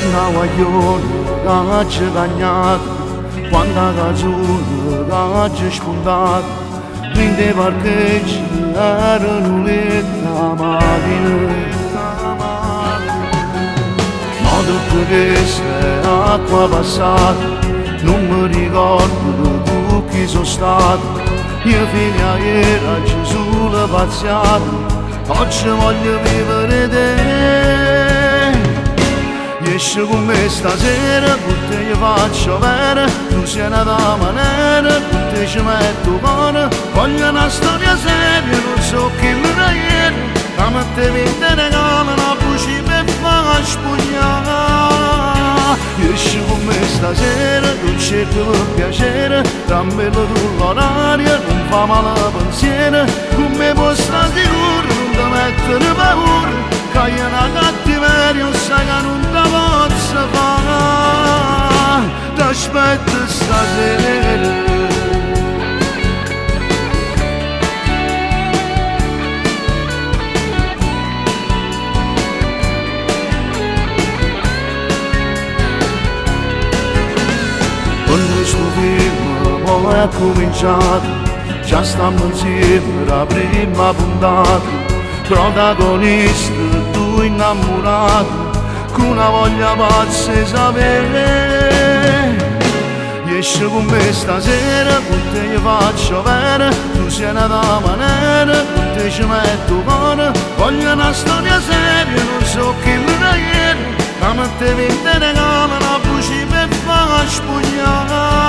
una guagliona che c'è cagnato, quanta canzone che c'è spuntato, quindi parcheggi erano letta macchinetta. Ma dopo che sei acqua passata, non mi ricordo tu chi sono stato. Io fino a ieri ci sono pazziato, oggi voglio vivere te. Esci con me stasera, con te io faccio vera, tu sei una dama nera, con te ci metto cuore. Voglio una storia seria, non so chi mi da ieri, ma me te vende regala una buccia per far spugnare. Esci con me stasera, tu cerchi per piacere, tranquillo tu l'orario, non fa male pensiero, con me puoi stare sicuro, non ti mettere paura. Che io una cattiveria, sai che non ti posso fare. T'aspetto stasera. Quando sto film poi è cominciato, già stiamo insieme la prima puntata. Protagonista, tu innamorato, con una voglia pazza di sapere. Esci con me stasera, con te io faccio vera, tu sei una dama nera, con te ci metto cuore. Voglio una storia seria, non so chi mi da ieri, ma me te vende regala una buccia per far spugnare.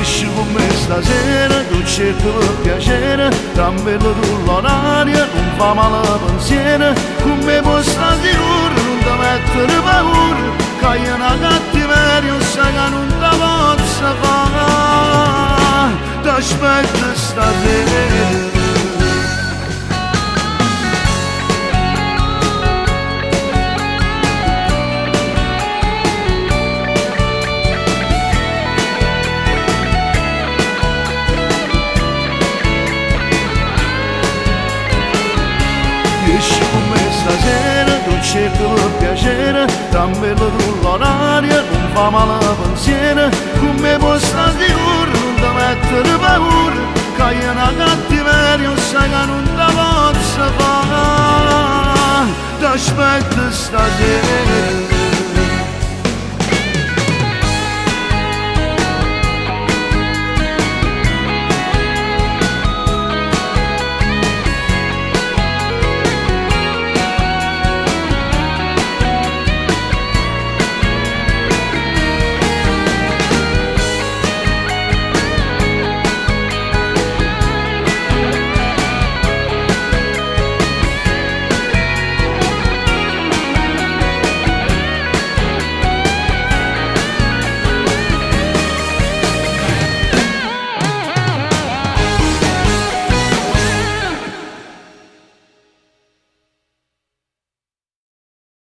Esci con me stasera, tu cerchi per piacere, tranquillo tu l'orario, non fa male pensiero, con me puoi stare sicuro, non ti mettere paura, che io una cattiveria, sai che non ti posso fare. T'aspetto stasera. Esci con me stasera, tu cerchi per piacere, tranquillo tu l'orario, non fa male pensiero, con me puoi stare sicuro, non ti mettere paura, che io una cattiveria, sai che non ti posso fare. T'aspetto stasera.